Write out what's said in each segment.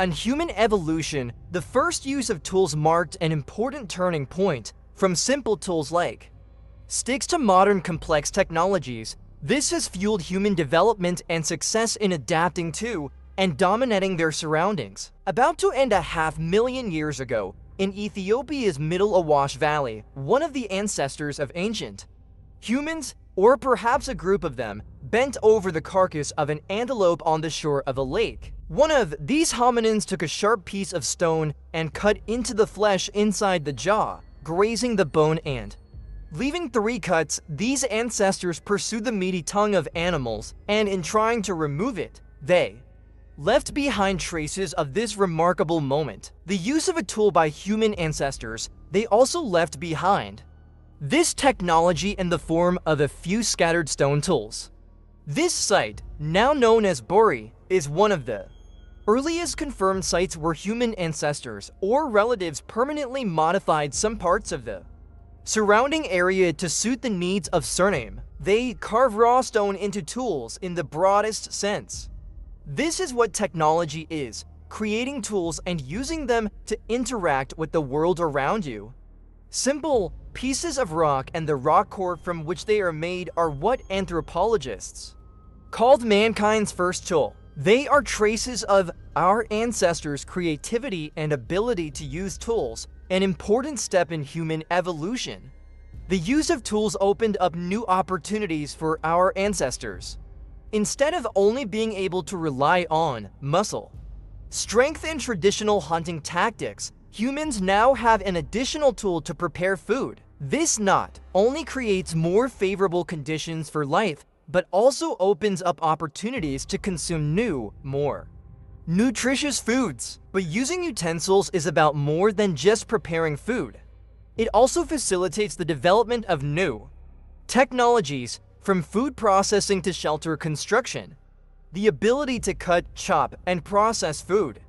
In human evolution, the first use of tools marked an important turning point, from simple tools like sticks to modern complex technologies. This has fueled human development and success in adapting to and dominating their surroundings. About 2.5 million years ago, in Ethiopia's Middle Awash Valley, one of the ancestors of ancient humans, or perhaps a group of them, bent over the carcass of an antelope on the shore of a lake. One of these hominins took a sharp piece of stone and cut into the flesh inside the jaw, grazing the bone and leaving 3 cuts. These ancestors pursued the meaty tongue of animals, and in trying to remove it, they left behind traces of this remarkable moment. The use of a tool by human ancestors, they also left behind this technology in the form of a few scattered stone tools. This site, now known as Buri, is one of the earliest confirmed sites where human ancestors or relatives permanently modified some parts of the surrounding area to suit the needs of surname. They carve raw stone into tools in the broadest sense. This is what technology is, creating tools and using them to interact with the world around you. Simple pieces of rock and the rock core from which they are made are what anthropologists called mankind's first tool. They are traces of our ancestors' creativity and ability to use tools, an important step in human evolution. The use of tools opened up new opportunities for our ancestors. Instead of only being able to rely on muscle strength and traditional hunting tactics, humans now have an additional tool to prepare food. This not only creates more favorable conditions for life, but also opens up opportunities to consume new, more nutritious foods. But using utensils is about more than just preparing food. It also facilitates the development of new technologies, from food processing to shelter construction. The ability to cut, chop, and process food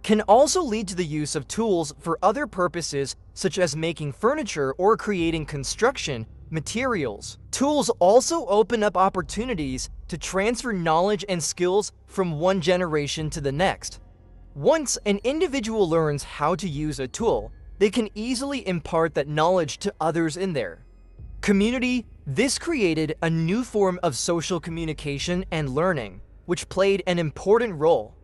can also lead to the use of tools for other purposes, such as making furniture or creating construction materials. Tools also open up opportunities to transfer knowledge and skills from one generation to the next. Once an individual learns how to use a tool, they can easily impart that knowledge to others in their community. This created a new form of social communication and learning, which played an important role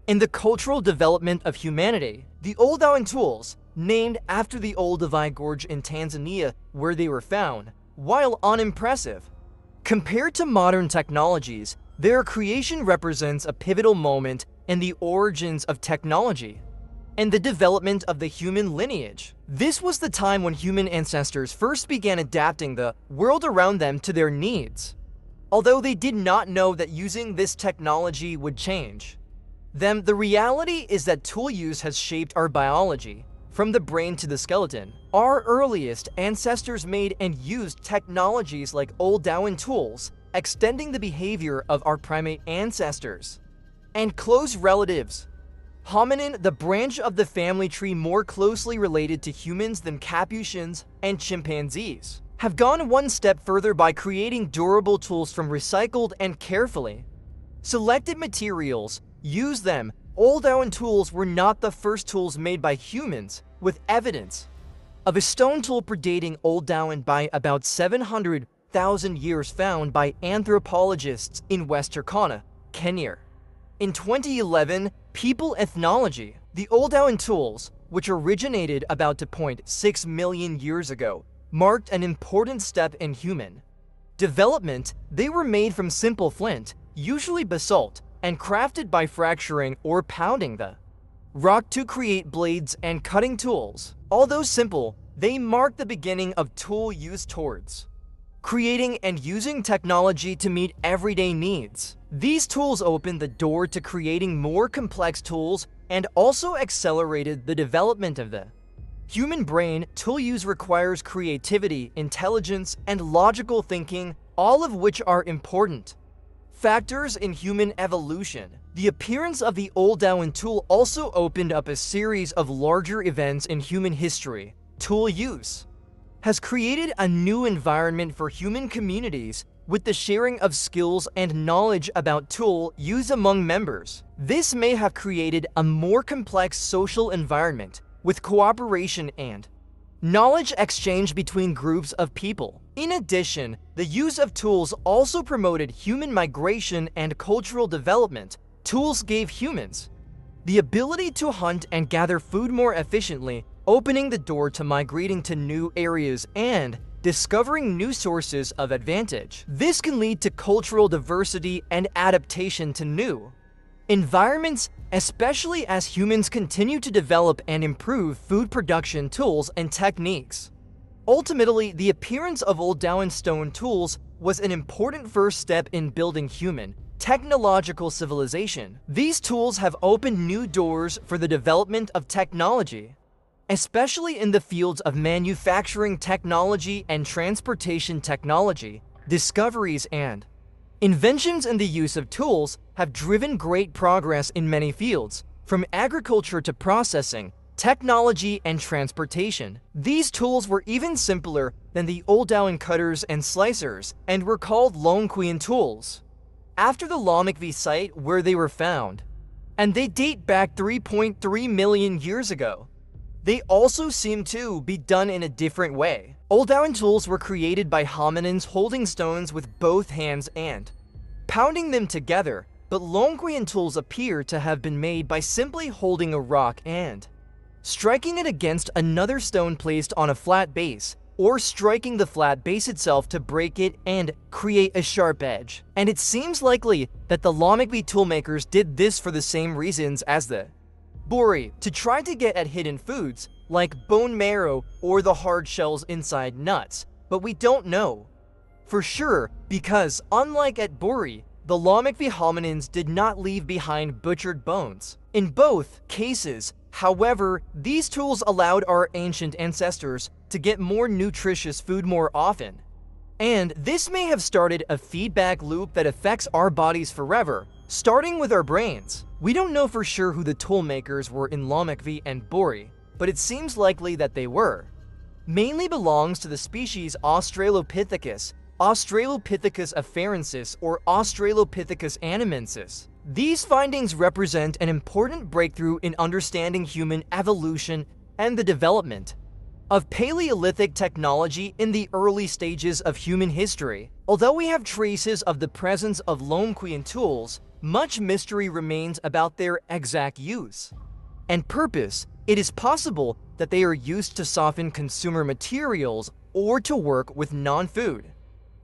in the cultural development of humanity. The Oldowan tools, named after the Olduvai Gorge in Tanzania where they were found, while unimpressive compared to modern technologies, their creation represents a pivotal moment in the origins of technology and the development of the human lineage. This was the time when human ancestors first began adapting the world around them to their needs. Although they did not know that using this technology would change them, the reality is that tool use has shaped our biology, from the brain to the skeleton. Our earliest ancestors made and used technologies like Oldowan tools, extending the behavior of our primate ancestors and close relatives. Hominin, the branch of the family tree more closely related to humans than capuchins and chimpanzees, have gone one step further by creating durable tools from recycled and carefully selected materials. Use them. Oldowan tools were not the first tools made by humans, with evidence of a stone tool predating Oldowan by about 700,000 years found by anthropologists in West Turkana, Kenya. In 2011, People Ethnology, the Oldowan tools, which originated about 2.6 million years ago, marked an important step in human development. They were made from simple flint, usually basalt, and crafted by fracturing or pounding the rock to create blades and cutting tools. Although simple, they mark the beginning of tool use towards creating and using technology to meet everyday needs. These tools opened the door to creating more complex tools and also accelerated the development of the human brain. Tool use requires creativity, intelligence, and logical thinking, all of which are important factors in human evolution. The appearance of the Oldowan tool also opened up a series of larger events in human history. Tool use has created a new environment for human communities with the sharing of skills and knowledge about tool use among members. This may have created a more complex social environment with cooperation and knowledge exchange between groups of people. In addition, the use of tools also promoted human migration and cultural development. Tools gave humans the ability to hunt and gather food more efficiently, opening the door to migrating to new areas and discovering new sources of advantage. This can lead to cultural diversity and adaptation to new environments, especially as humans continue to develop and improve food production tools and techniques. Ultimately, the appearance of Old Dowan stone tools was an important first step in building human technological civilization. These tools have opened new doors for the development of technology, especially in the fields of manufacturing technology and transportation technology. Discoveries and inventions in the use of tools have driven great progress in many fields, from agriculture to processing, technology, and transportation. These tools were even simpler than the Old Dowan cutters and slicers and were called Longquien tools, after the Lomekvi site where they were found, and they date back 3.3 million years ago. They also seem to be done in a different way. Old Dowan tools were created by hominins holding stones with both hands and pounding them together, but Longquien tools appear to have been made by simply holding a rock and striking it against another stone placed on a flat base, or striking the flat base itself to break it and create a sharp edge. And it seems likely that the Lomekvi toolmakers did this for the same reasons as the Bori, to try to get at hidden foods like bone marrow or the hard shells inside nuts, but we don't know for sure because, unlike at Bori, the Lomekvi hominins did not leave behind butchered bones. In both cases, however, these tools allowed our ancient ancestors to get more nutritious food more often. And this may have started a feedback loop that affects our bodies forever, starting with our brains. We don't know for sure who the tool makers were in Lomekvi and Bori, but it seems likely that they were. Mainly belongs to the species Australopithecus, Australopithecus afarensis, or Australopithecus animensis. These findings represent an important breakthrough in understanding human evolution and the development of Paleolithic technology in the early stages of human history. Although we have traces of the presence of Longquien tools, much mystery remains about their exact use and purpose. It is possible that they are used to soften consumer materials or to work with non-food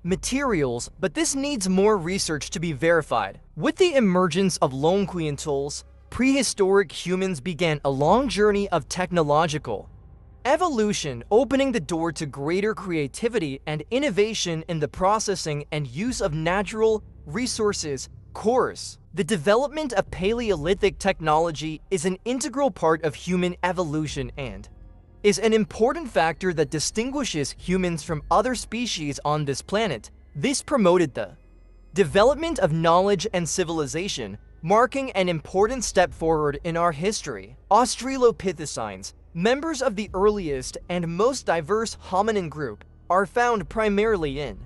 materials, but this needs more research to be verified. With the emergence of Longquien tools, prehistoric humans began a long journey of technological evolution, opening the door to greater creativity and innovation in the processing and use of natural resources. Course, the development of Paleolithic technology is an integral part of human evolution and is an important factor that distinguishes humans from other species on this planet. This promoted the development of knowledge and civilization, marking an important step forward in our history. Australopithecines, members of the earliest and most diverse hominin group, are found primarily in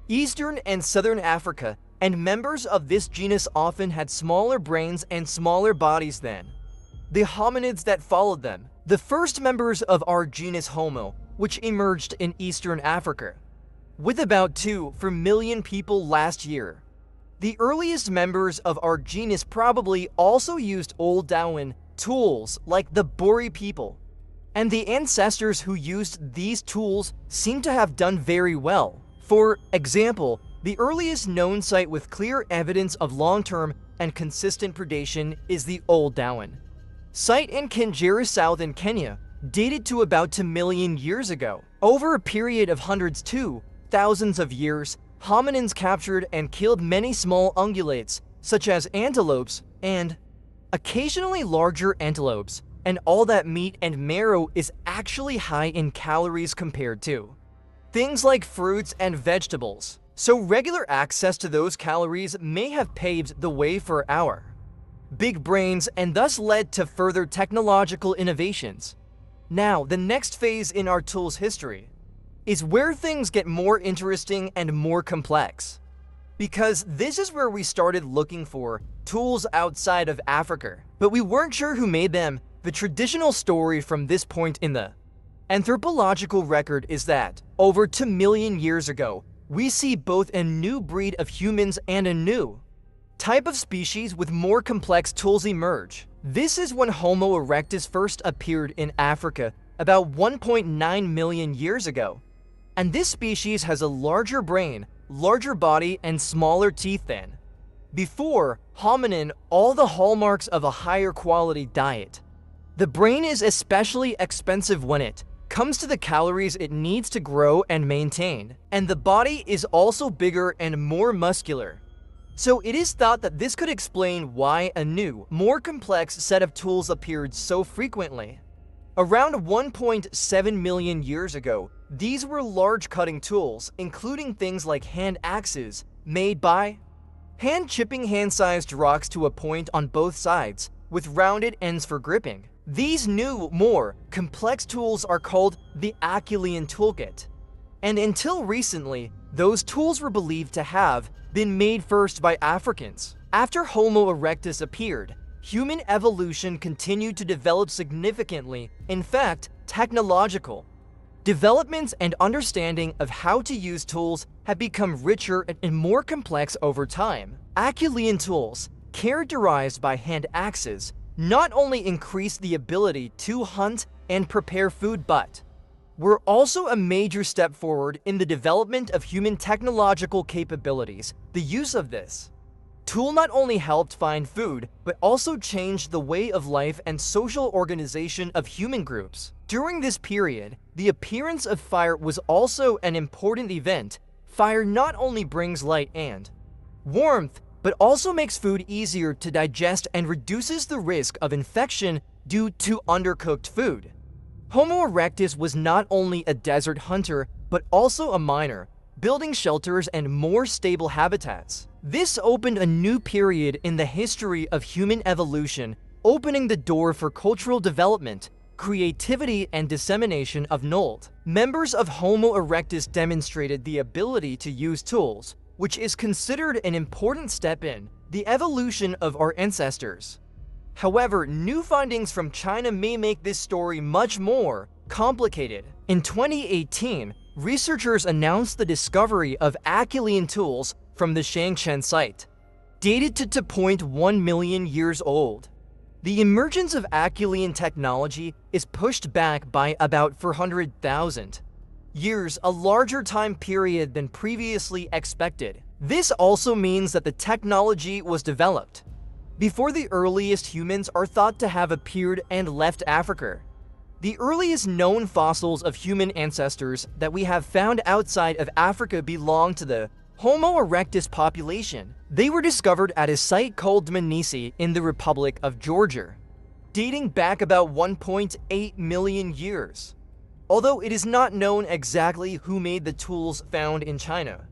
Eastern and Southern Africa, and members of this genus often had smaller brains and smaller bodies than the hominids that followed them. The first members of our genus Homo, which emerged in Eastern Africa, with about 2 million people last year. The earliest members of our genus probably also used Old Dowan tools like the Bori people, and the ancestors who used these tools seem to have done very well. For example, the earliest known site with clear evidence of long-term and consistent predation is the Old Dowan site in Kinjera South in Kenya, dated to about 2 million years ago. Over a period of hundreds to thousands of years, hominins captured and killed many small ungulates, such as antelopes and occasionally larger antelopes, and all that meat and marrow is actually high in calories compared to things like fruits and vegetables. So regular access to those calories may have paved the way for our big brains and thus led to further technological innovations. Now, the next phase in our tool's history is where things get more interesting and more complex. Because this is where we started looking for tools outside of Africa, but we weren't sure who made them. The traditional story from this point in the anthropological record is that, over 2 million years ago, we see both a new breed of humans and a new type of species with more complex tools emerge. This is when Homo erectus first appeared in Africa about 1.9 million years ago. And this species has a larger brain, larger body, and smaller teeth than before hominin, all the hallmarks of a higher quality diet. The brain is especially expensive when it comes to the calories it needs to grow and maintain, and the body is also bigger and more muscular. So it is thought that this could explain why a new, more complex set of tools appeared so frequently. Around 1.7 million years ago, these were large cutting tools, including things like hand axes, made by hand chipping hand-sized rocks to a point on both sides, with rounded ends for gripping. These new, more complex tools are called the Acheulean toolkit. And until recently, those tools were believed to have been made first by Africans. After Homo erectus appeared, human evolution continued to develop significantly. In fact, technological developments and understanding of how to use tools have become richer and more complex over time. Acheulean tools, characterized by hand axes, not only increased the ability to hunt and prepare food, but were also a major step forward in the development of human technological capabilities. The use of this tool not only helped find food, but also changed the way of life and social organization of human groups. During this period, the appearance of fire was also an important event. Fire not only brings light and warmth, but also makes food easier to digest and reduces the risk of infection due to undercooked food. Homo erectus was not only a desert hunter, but also a miner, building shelters and more stable habitats. This opened a new period in the history of human evolution, opening the door for cultural development, creativity, and dissemination of knowledge. Members of Homo erectus demonstrated the ability to use tools, which is considered an important step in the evolution of our ancestors. However, new findings from China may make this story much more complicated. In 2018, researchers announced the discovery of Acheulean tools from the Shangchen site, dated to 2.1 million years old. The emergence of Acheulean technology is pushed back by about 400,000 years, a larger time period than previously expected. This also means that the technology was developed before the earliest humans are thought to have appeared and left Africa. The earliest known fossils of human ancestors that we have found outside of Africa belong to the Homo erectus population. They were discovered at a site called Dmanisi in the Republic of Georgia, dating back about 1.8 million years. Although it is not known exactly who made the tools found in China,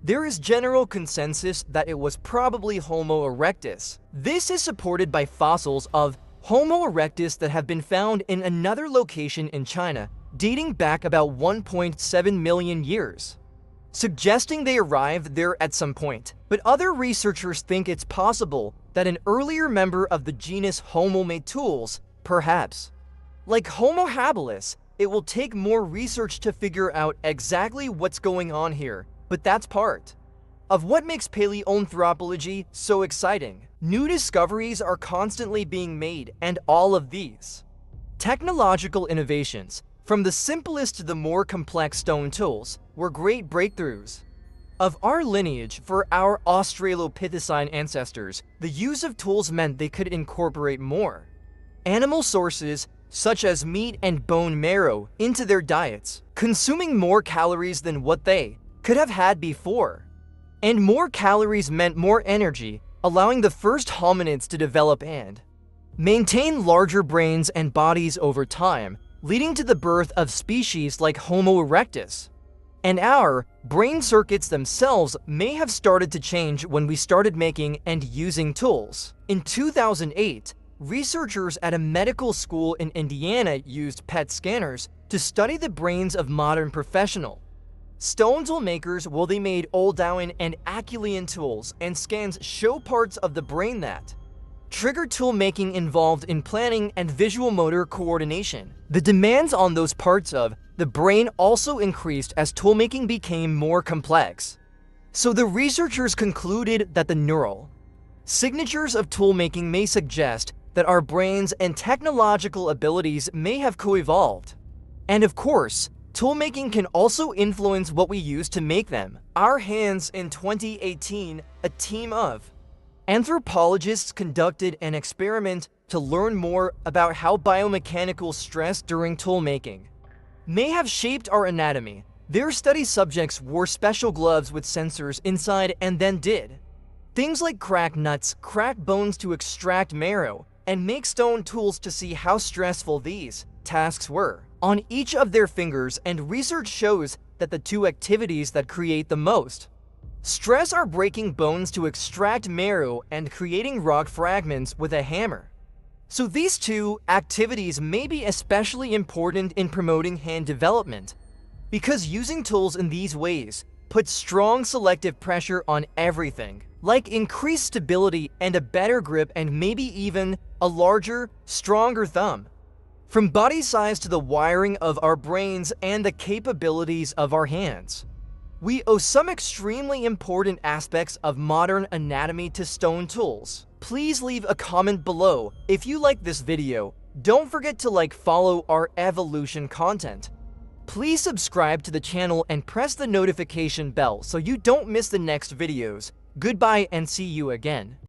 there is general consensus that it was probably Homo erectus. This is supported by fossils of Homo erectus that have been found in another location in China, dating back about 1.7 million years, suggesting they arrived there at some point. But other researchers think it's possible that an earlier member of the genus Homo made tools, perhaps. Like Homo habilis, it will take more research to figure out exactly what's going on here, but that's part of what makes paleoanthropology so exciting. New discoveries are constantly being made, and all of these technological innovations, from the simplest to the more complex stone tools, were great breakthroughs of our lineage. For our Australopithecine ancestors, the use of tools meant they could incorporate more animal sources, such as meat and bone marrow, into their diets, consuming more calories than what they could have had before. And more calories meant more energy, allowing the first hominids to develop and maintain larger brains and bodies over time, leading to the birth of species like Homo erectus. And our brain circuits themselves may have started to change when we started making and using tools. In 2008, researchers at a medical school in Indiana used PET scanners to study the brains of modern professionals. Stone tool makers, well, they made Oldowan and Acheulean tools, and scans show parts of the brain that trigger tool making involved in planning and visual motor coordination. The demands on those parts of the brain also increased as tool making became more complex. So the researchers concluded that the neural signatures of tool making may suggest that our brains and technological abilities may have co-evolved. And of course, tool making can also influence what we use to make them. Our hands. In 2018, a team of anthropologists conducted an experiment to learn more about how biomechanical stress during tool making may have shaped our anatomy. Their study subjects wore special gloves with sensors inside and then did things like crack nuts, crack bones to extract marrow, and make stone tools to see how stressful these tasks were on each of their fingers, and research shows that the two activities that create the most stress are breaking bones to extract marrow and creating rock fragments with a hammer. So these two activities may be especially important in promoting hand development, because using tools in these ways puts strong selective pressure on everything, like increased stability and a better grip and maybe even a larger, stronger thumb. From body size to the wiring of our brains and the capabilities of our hands, we owe some extremely important aspects of modern anatomy to stone tools. Please leave a comment below if you like this video. Don't forget to follow our evolution content. Please subscribe to the channel and press the notification bell so you don't miss the next videos. Goodbye and see you again.